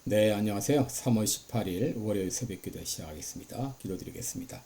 네, 안녕하세요. 3월 18일 월요일 새벽기도 시작하겠습니다. 기도드리겠습니다.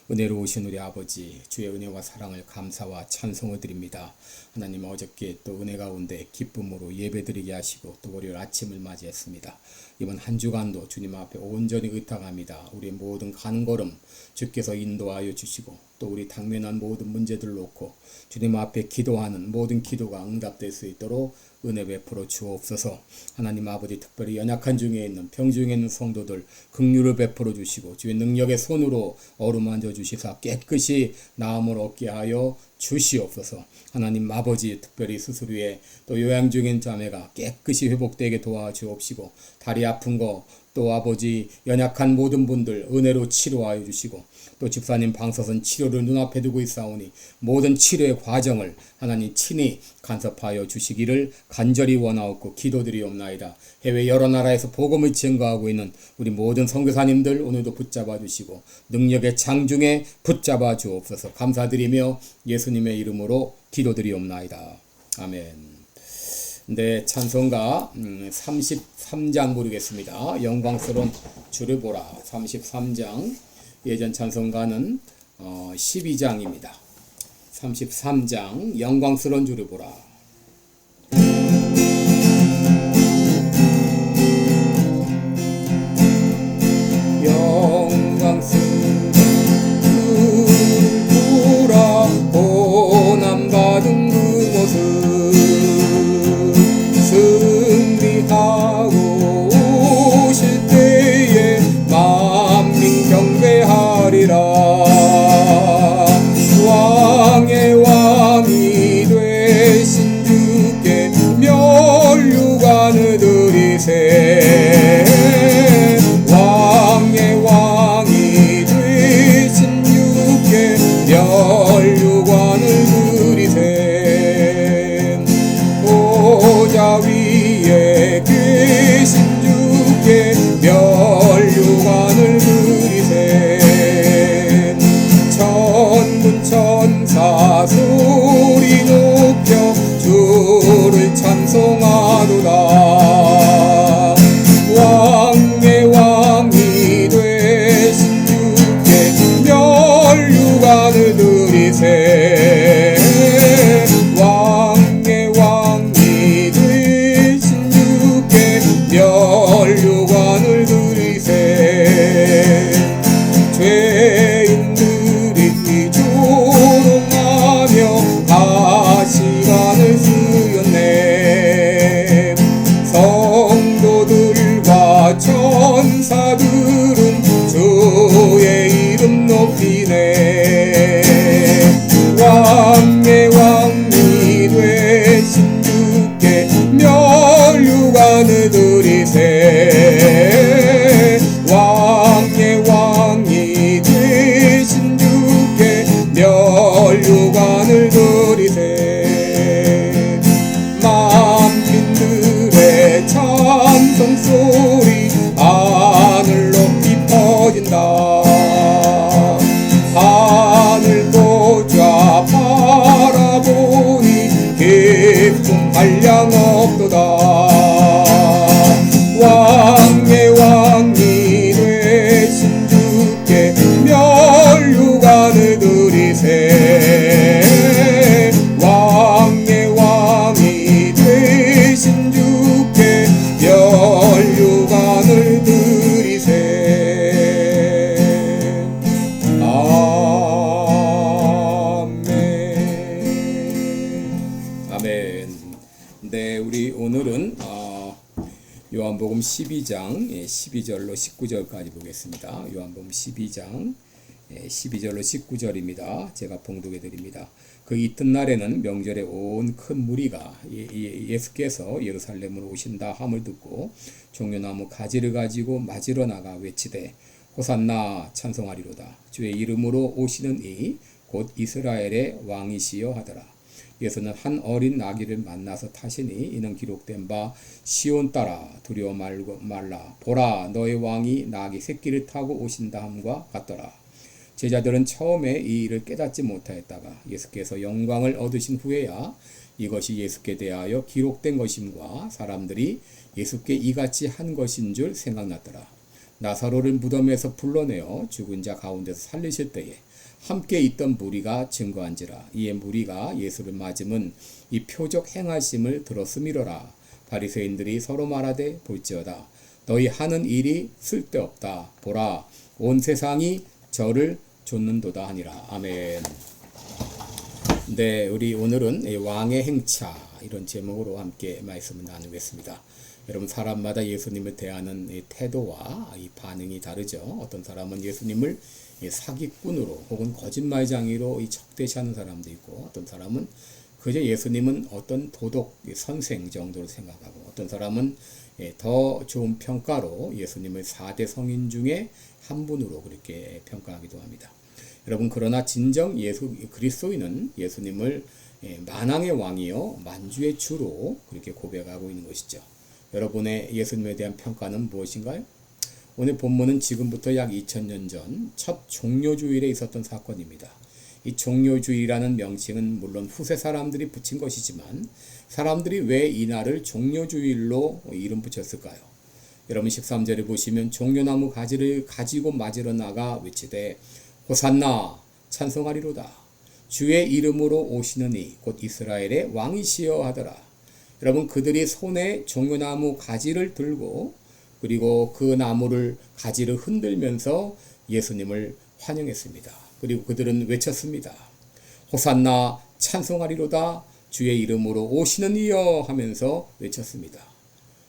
은혜로우신 우리 아버지, 주의 은혜와 사랑을 감사와 찬송을 드립니다. 하나님, 어저께 또 은혜 가운데 기쁨으로 예배드리게 하시고 또 월요일 아침을 맞이했습니다. 이번 한 주간도 주님 앞에 온전히 의탁합니다. 우리 모든 가는 걸음 주께서 인도하여 주시고 또 우리 당면한 모든 문제들을 놓고 주님 앞에 기도하는 모든 기도가 응답될 수 있도록 은혜 베풀어 주옵소서. 하나님 아버지, 특별히 연약한 중에 있는 병중에 있는 성도들 긍휼을 베풀어 주시고 주의 능력의 손으로 어루만져 주시사 깨끗이 나음을 얻게 하여 주시옵소서. 하나님 아버지, 특별히 수술 후에 또 요양 중인 자매가 깨끗이 회복되게 도와주옵시고 다리 아픈 거 또 아버지 연약한 모든 분들 은혜로 치료하여 주시고 또 집사님 방사선 치료를 눈앞에 두고 있사오니 모든 치료의 과정을 하나님 친히 간섭하여 주시기를 간절히 원하옵고 기도드리옵나이다. 해외 여러 나라에서 복음을 증거하고 있는 우리 모든 선교사님들 오늘도 붙잡아 주시고 능력의 장중에 붙잡아 주옵소서. 감사드리며 예수님의 이름으로 기도드리옵나이다. 아멘. 네, 찬송가 33장 부르겠습니다. 영광스러운 주를 보라. 33장. 예전 찬송가는 12장입니다. 33장 영광스러운 주를 보라. 영광스러운 주를 보라. 고난받은 그 모습 승리하고 오실 때에 만민 경배하리라. 왕의 왕이 되신 주께 멸류관을 드리세. 왕의 왕이 되신 주께 멸류관을 드리세. 보좌 위에 계신 주께 멸류관을 드리세. 천군 천사 소리 높여 주를 찬송하도다. 왕의 왕이 되신 주께 멸류관을 드리세. 왕의 왕이 되신 주께 멸류관을 드리세. 죄인들이 조롱하며 가시관을 쓰였네. 성도들과 천사들은 주의 이름 높이네. 왕의 왕이 되신 주께 멸류관을 드리세. 왕의 왕이 되신 주께 멸류관을 드리세. 만민들의 찬송 소리 하늘 높이 퍼진다. 하늘 보좌 바라보니 기쁨 한량 없도다. 왕의 왕이 되신 주께 멸류관을 드리세. 왕의 왕이 되신 주께 멸류관을 드리세. 아멘. 네, 우리 오늘은 요한복음 12장 12절로 19절까지 보겠습니다. 요한복음 12장 12절로 19절입니다. 제가 봉독해 드립니다. 그 이튿날에는 명절에 온 큰 무리가 예수께서 예루살렘으로 오신다 함을 듣고 종려나무 가지를 가지고 맞으러 나가 외치되 호산나 찬송하리로다. 주의 이름으로 오시는 이 곧 이스라엘의 왕이시여 하더라. 예수는 한 어린 나귀를 만나서 타시니 이는 기록된 바 시온 따라 두려워 말라 보라 너의 왕이 나귀 새끼를 타고 오신다 함과 같더라. 제자들은 처음에 이 일을 깨닫지 못하였다가 예수께서 영광을 얻으신 후에야 이것이 예수께 대하여 기록된 것임과 사람들이 예수께 이같이 한 것인 줄 생각났더라. 나사로를 무덤에서 불러내어 죽은 자 가운데서 살리실 때에 함께 있던 무리가 증거한지라. 이에 무리가 예수를 맞음은 이 표적 행하심을 들었음이로라. 바리새인들이 서로 말하되 볼지어다. 너희 하는 일이 쓸데없다. 보라, 온 세상이 저를 좇는도다 하니라. 아멘. 네, 우리 오늘은 왕의 행차 이런 제목으로 함께 말씀을 나누겠습니다. 여러분, 사람마다 예수님을 대하는 이 태도와 이 반응이 다르죠. 어떤 사람은 예수님을 사기꾼으로 혹은 거짓말쟁이로 적대시하는 사람도 있고, 어떤 사람은 그저 예수님은 어떤 도덕 선생 정도로 생각하고, 어떤 사람은 더 좋은 평가로 예수님을 4대 성인 중에 한 분으로 그렇게 평가하기도 합니다. 여러분, 그러나 진정 그리스도인은 예수님을 만왕의 왕이요 만주의 주로 그렇게 고백하고 있는 것이죠. 여러분의 예수님에 대한 평가는 무엇인가요? 오늘 본문은 지금부터 약 2000년 전 첫 종료주일에 있었던 사건입니다. 이 종료주일이라는 명칭은 물론 후세 사람들이 붙인 것이지만, 사람들이 왜 이날을 종료주일로 이름 붙였을까요? 여러분, 13절에 보시면 종려나무 가지를 가지고 맞으러 나가 외치되 호산나 찬송하리로다. 주의 이름으로 오시는 이 곧 이스라엘의 왕이시여 하더라. 여러분, 그들이 손에 종려나무 가지를 들고 그리고 그 나무를 가지를 흔들면서 예수님을 환영했습니다. 그리고 그들은 외쳤습니다. 호산나 찬송하리로다. 주의 이름으로 오시는 이여 하면서 외쳤습니다.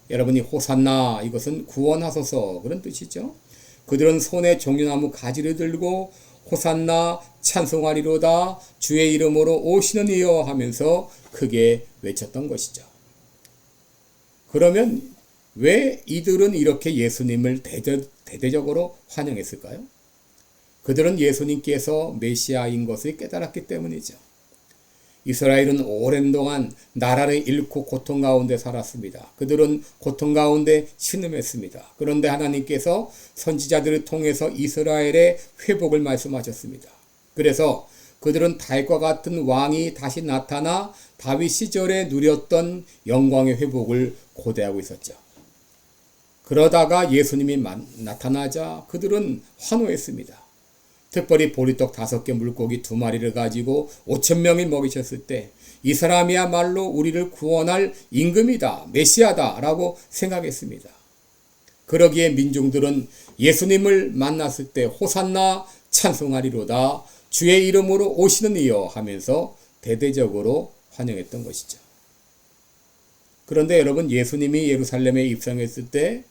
여러분이 호산나, 이것은 구원하소서 그런 뜻이죠. 그들은 손에 종려나무 가지를 들고 호산나 찬송하리로다. 주의 이름으로 오시는 이여 하면서 크게 외쳤던 것이죠. 그러면 왜 이들은 이렇게 예수님을 대대적으로 환영했을까요? 그들은 예수님께서 메시아인 것을 깨달았기 때문이죠. 이스라엘은 오랜 동안 나라를 잃고 고통 가운데 살았습니다. 그들은 고통 가운데 신음했습니다. 그런데 하나님께서 선지자들을 통해서 이스라엘의 회복을 말씀하셨습니다. 그래서 그들은 다윗과 같은 왕이 다시 나타나 다윗 시절에 누렸던 영광의 회복을 고대하고 있었죠. 그러다가 예수님이 나타나자 그들은 환호했습니다. 특별히 보리떡 5개 물고기 2마리를 가지고 5,000명이 먹이셨을 때 이 사람이야말로 우리를 구원할 임금이다, 메시아다 라고 생각했습니다. 그러기에 민중들은 예수님을 만났을 때 호산나 찬송하리로다. 주의 이름으로 오시는 이여 하면서 대대적으로 환영했던 것이죠. 그런데 여러분, 예수님이 예루살렘에 입성했을 때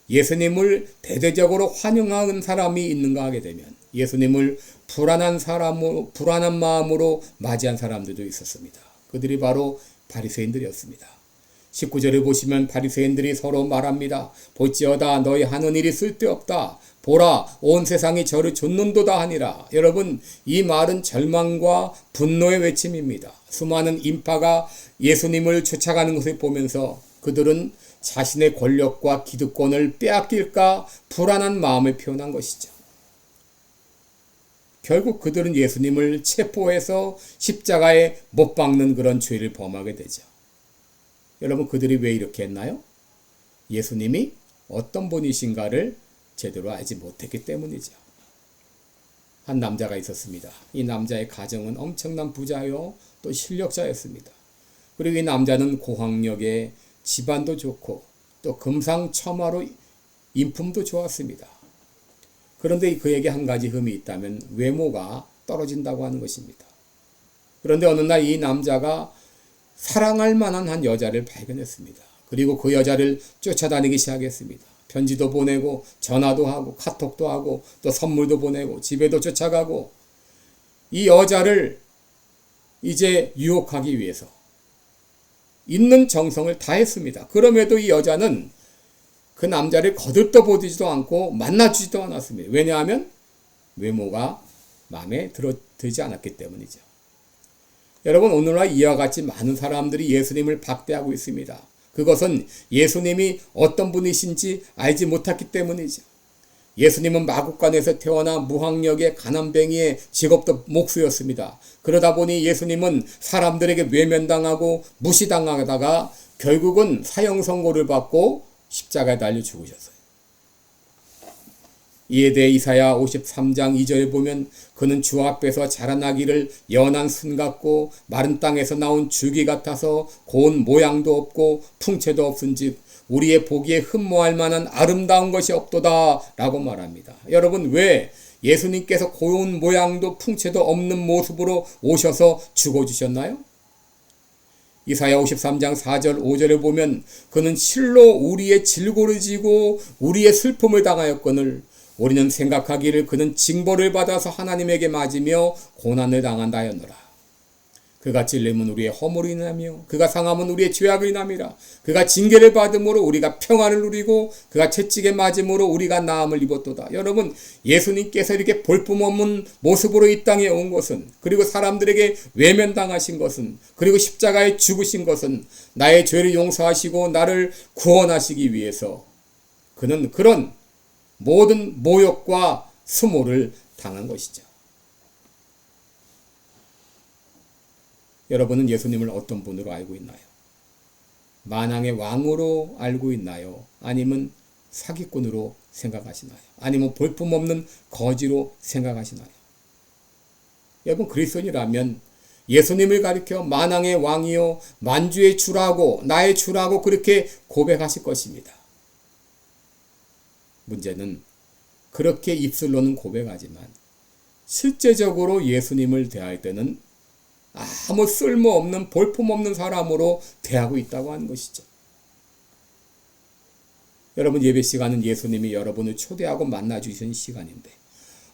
예수님을 대대적으로 환영하는 사람이 있는가 하게 되면 예수님을 불안한 마음으로 맞이한 사람들도 있었습니다. 그들이 바로 바리새인들이었습니다. 19절에 보시면 바리새인들이 서로 말합니다. 볼지어다 너희 하는 일이 쓸데없다. 보라, 온 세상이 저를 좇는도다 하니라. 여러분, 이 말은 절망과 분노의 외침입니다. 수많은 인파가 예수님을 쫓아가는 것을 보면서 그들은 자신의 권력과 기득권을 빼앗길까 불안한 마음을 표현한 것이죠. 결국 그들은 예수님을 체포해서 십자가에 못 박는 그런 죄를 범하게 되죠. 여러분, 그들이 왜 이렇게 했나요? 예수님이 어떤 분이신가를 제대로 알지 못했기 때문이죠. 한 남자가 있었습니다. 이 남자의 가정은 엄청난 부자요, 또 실력자였습니다. 그리고 이 남자는 고학력에 집안도 좋고 또 금상첨화로 인품도 좋았습니다. 그런데 그에게 한 가지 흠이 있다면 외모가 떨어진다고 하는 것입니다. 그런데 어느 날 이 남자가 사랑할 만한 한 여자를 발견했습니다. 그리고 그 여자를 쫓아다니기 시작했습니다. 편지도 보내고 전화도 하고 카톡도 하고 또 선물도 보내고 집에도 쫓아가고 이 여자를 이제 유혹하기 위해서 있는 정성을 다했습니다. 그럼에도 이 여자는 그 남자를 거들떠보지도 않고 만나주지도 않았습니다. 왜냐하면 외모가 마음에 들지 않았기 때문이죠. 여러분, 오늘날 이와 같이 많은 사람들이 예수님을 박대하고 있습니다. 그것은 예수님이 어떤 분이신지 알지 못했기 때문이죠. 예수님은 마국간에서 태어나 무학력의 가난뱅이의 직업도 목수였습니다. 그러다 보니 예수님은 사람들에게 외면당하고 무시당하다가 결국은 사형 선고를 받고 십자가에 달려 죽으셨어요. 이에 대해 이사야 53장 2절에 보면 그는 주 앞에서 자라나기를 연한 순 같고 마른 땅에서 나온 줄기 같아서 고운 모양도 없고 풍채도 없은즉 우리의 보기에 흠모할 만한 아름다운 것이 없도다 라고 말합니다. 여러분, 왜 예수님께서 고운 모양도 풍채도 없는 모습으로 오셔서 죽어주셨나요? 이사야 53장 4절 5절에 보면 그는 실로 우리의 질고를 지고 우리의 슬픔을 당하였거늘 우리는 생각하기를 그는 징벌을 받아서 하나님에게 맞으며 고난을 당한다 하였노라. 그가 찔림은 우리의 허물을 인하며 그가 상함은 우리의 죄악을 인함이라. 그가 징계를 받음으로 우리가 평안을 누리고 그가 채찍에 맞음으로 우리가 나음을 입었도다. 여러분, 예수님께서 이렇게 볼품없는 모습으로 이 땅에 온 것은, 그리고 사람들에게 외면당하신 것은, 그리고 십자가에 죽으신 것은 나의 죄를 용서하시고 나를 구원하시기 위해서 그는 그런 모든 모욕과 수모를 당한 것이죠. 여러분은 예수님을 어떤 분으로 알고 있나요? 만왕의 왕으로 알고 있나요? 아니면 사기꾼으로 생각하시나요? 아니면 볼품없는 거지로 생각하시나요? 여러분, 그리스도인이라면 예수님을 가리켜 만왕의 왕이요 만주의 주라고 나의 주라고 그렇게 고백하실 것입니다. 문제는 그렇게 입술로는 고백하지만 실제적으로 예수님을 대할 때는 아무 쓸모없는 볼품없는 사람으로 대하고 있다고 하는 것이죠. 여러분, 예배 시간은 예수님이 여러분을 초대하고 만나주신 시간인데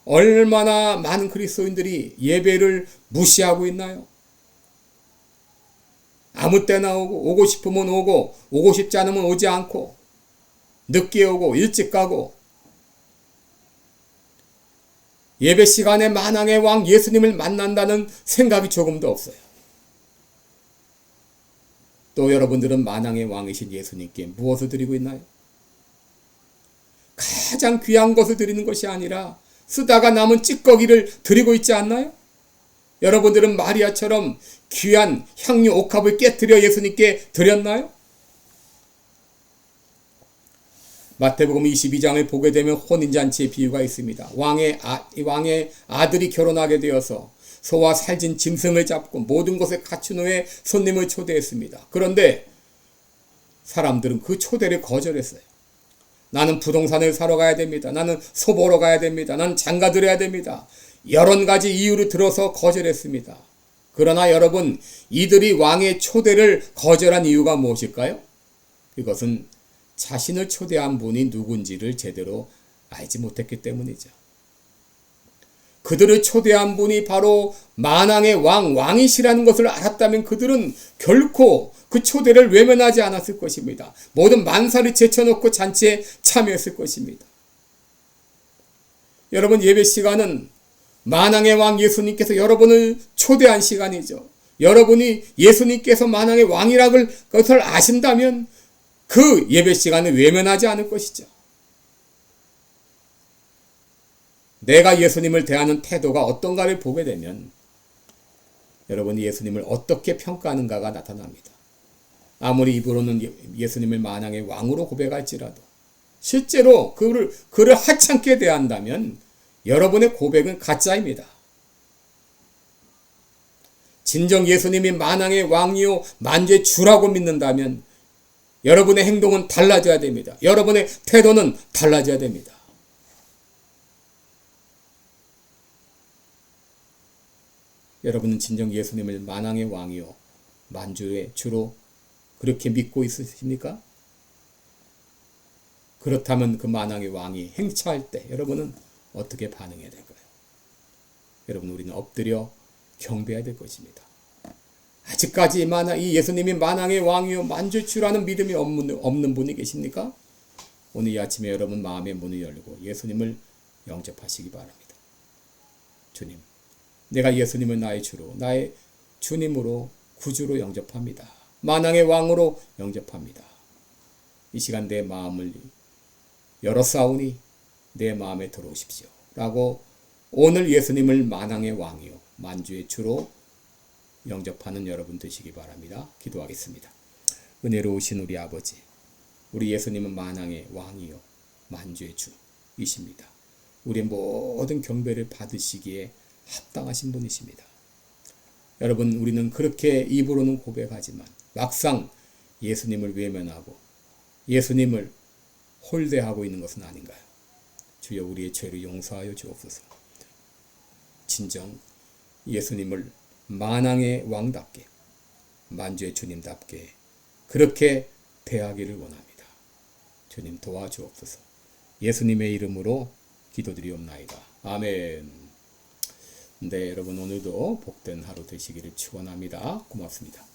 얼마나 많은 그리스도인들이 예배를 무시하고 있나요? 아무 때나 오고 싶으면 오고 싶지 않으면 오지 않고 늦게 오고 일찍 가고 예배 시간에 만왕의 왕 예수님을 만난다는 생각이 조금도 없어요. 또 여러분들은 만왕의 왕이신 예수님께 무엇을 드리고 있나요? 가장 귀한 것을 드리는 것이 아니라 쓰다가 남은 찌꺼기를 드리고 있지 않나요? 여러분들은 마리아처럼 귀한 향유 옥합을 깨뜨려 예수님께 드렸나요? 마태복음 22장을 보게 되면 혼인잔치의 비유가 있습니다. 왕의 아들이 결혼하게 되어서 소와 살진 짐승을 잡고 모든 것을 갖춘 후에 손님을 초대했습니다. 그런데 사람들은 그 초대를 거절했어요. 나는 부동산을 사러 가야 됩니다. 나는 소 보러 가야 됩니다. 나는 장가 들어야 됩니다. 여러 가지 이유를 들어서 거절했습니다. 그러나 여러분, 이들이 왕의 초대를 거절한 이유가 무엇일까요? 이것은 자신을 초대한 분이 누군지를 제대로 알지 못했기 때문이죠. 그들을 초대한 분이 바로 만왕의 왕이시라는 것을 알았다면 그들은 결코 그 초대를 외면하지 않았을 것입니다. 모든 만사를 제쳐놓고 잔치에 참여했을 것입니다. 여러분, 예배 시간은 만왕의 왕 예수님께서 여러분을 초대한 시간이죠. 여러분이 예수님께서 만왕의 왕이라는 것을 아신다면 그 예배 시간을 외면하지 않을 것이죠. 내가 예수님을 대하는 태도가 어떤가를 보게 되면 여러분이 예수님을 어떻게 평가하는가가 나타납니다. 아무리 입으로는 예수님을 만왕의 왕으로 고백할지라도 실제로 그를 하찮게 대한다면 여러분의 고백은 가짜입니다. 진정 예수님이 만왕의 왕이요 만주의 주라고 믿는다면 여러분의 행동은 달라져야 됩니다. 여러분의 태도는 달라져야 됩니다. 여러분은 진정 예수님을 만왕의 왕이요 만주의 주로 그렇게 믿고 있으십니까? 그렇다면 그 만왕의 왕이 행차할 때 여러분은 어떻게 반응해야 될까요? 여러분, 우리는 엎드려 경배해야 될 것입니다. 아직까지 이 예수님이 만왕의 왕이요 만주주라는 믿음이 없는 분이 계십니까? 오늘 이 아침에 여러분 마음의 문을 열고 예수님을 영접하시기 바랍니다. 주님, 내가 예수님을 나의 주로, 나의 주님으로 구주로 영접합니다. 만왕의 왕으로 영접합니다. 이 시간 내 마음을 열었사오니 내 마음에 들어오십시오. 라고 오늘 예수님을 만왕의 왕이요 만주의 주로 영접하는 여러분 되시기 바랍니다. 기도하겠습니다. 은혜로우신 우리 아버지, 우리 예수님은 만왕의 왕이요 만주의 주이십니다. 우리의 모든 경배를 받으시기에 합당하신 분이십니다. 여러분, 우리는 그렇게 입으로는 고백하지만 막상 예수님을 외면하고 예수님을 홀대하고 있는 것은 아닌가요? 주여, 우리의 죄를 용서하여 주옵소서. 진정 예수님을 만왕의 왕답게, 만주의 주님답게 그렇게 대하기를 원합니다. 주님 도와주옵소서. 예수님의 이름으로 기도드리옵나이다. 아멘. 네, 여러분 오늘도 복된 하루 되시기를 축원합니다. 고맙습니다.